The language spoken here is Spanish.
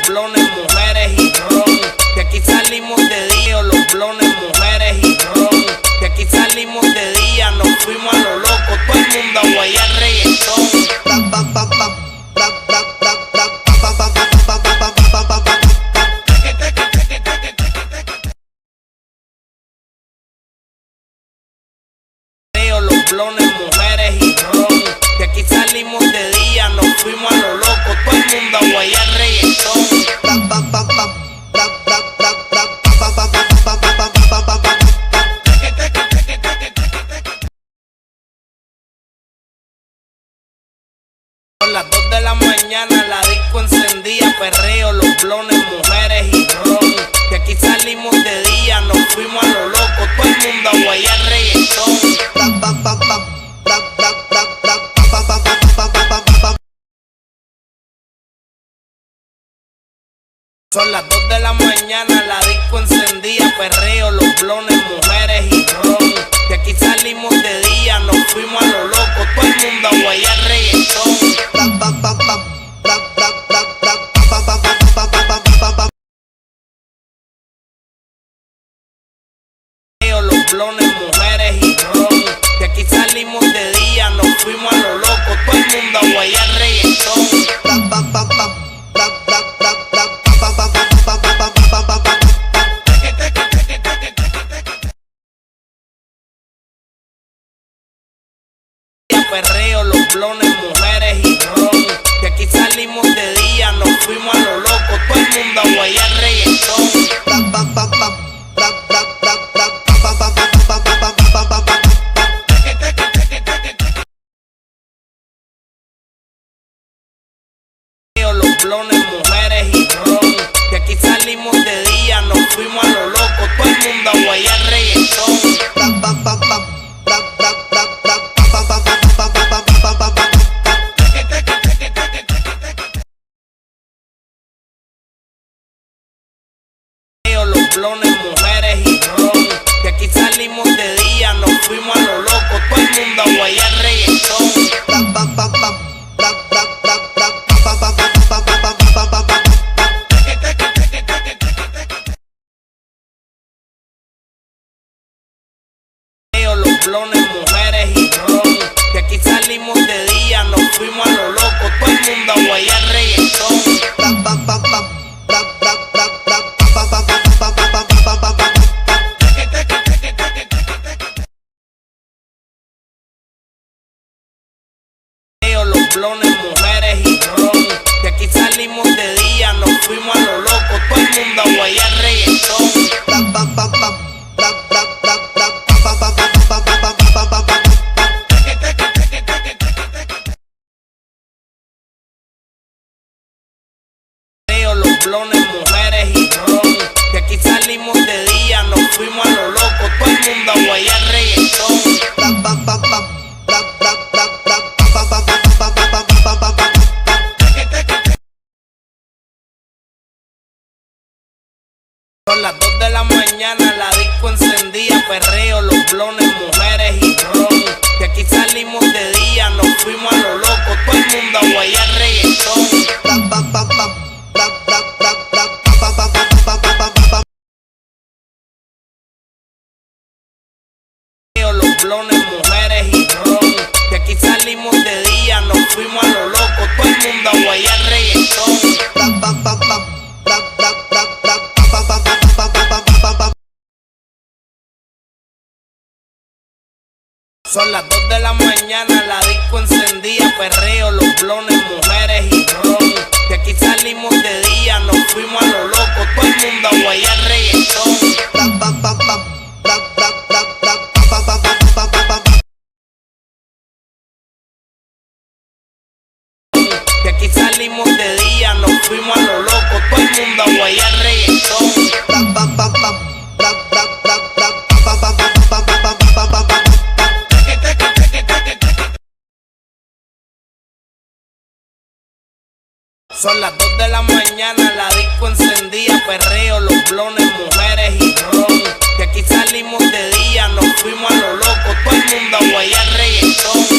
blones, mujeres y ron. Que aquí salimos de día, los blones, mujeres y ron. Que aquí salimos de día, nos fuimos a lo loco, todo el mundo a guayar reggaetón. Los blones, mujeres y ron. Que aquí salimos de día, nos fuimos a lo loco, todo el mundo a guayar reggaetón. Son las 2 de la mañana, la disco encendía, perreo, los blones, mujeres y ron. Que aquí salimos de día, nos fuimos a lo loco, todo el mundo a guayar reggaetón. Son las 2 de la mañana, la disco encendía, perreo, los blones, mujeres y ron. Que aquí salimos de día, nos fuimos a lo loco, todo el mundo a guayar reggaetón. Los blones, mujeres y ron. Que aquí salimos de día, nos fuimos a lo loco, todo el mundo a guayar reggaetón. Perreo, los blones, mujeres y ron. Que aquí salimos de día, nos fuimos a lo loco, todo el mundo a guayar reggaetón. Los blones, mujeres y ron. Que aquí salimos de día, nos fuimos a lo loco, todo el mundo a guayar reggaetón. Los blones, mujeres y ron. Que aquí salimos de día, nos fuimos a lo loco, todo el mundo a guayar reggaetón. Los blones, mujeres y ron. Que aquí salimos de día, nos fuimos a lo loco, todo el mundo a guayar reggaetón. Los blones, mujeres y ron. Que aquí salimos de día, nos fuimos a lo loco, todo el mundo a guayar reggaetón. Los blones, mujeres y ron. Que aquí salimos de día, nos fuimos a lo loco, todo el mundo a guayar reggaetón. Son las 2 de la mañana, la disco encendía, perreo, los blones, mujeres y ron. Que aquí salimos de día, nos fuimos a lo loco, todo el mundo a guayar reggaetón. Los blones, mujeres y ron. Que aquí salimos de día, nos fuimos a lo loco, todo el mundo a guayar reggaetón. Son las 2 de la mañana, la disco encendía, perreo, los blones, mujeres y ron. Que aquí salimos de día, nos fuimos a lo loco, todo el mundo a guayar reggaetón. Que aquí salimos de día, nos fuimos a lo loco, todo el mundo a guayar reggaetón. Son las 2 de la mañana, la disco encendía, perreo, los blones, mujeres y ron. Que aquí salimos de día, nos fuimos a lo loco, todo el mundo a guayar reggaetón.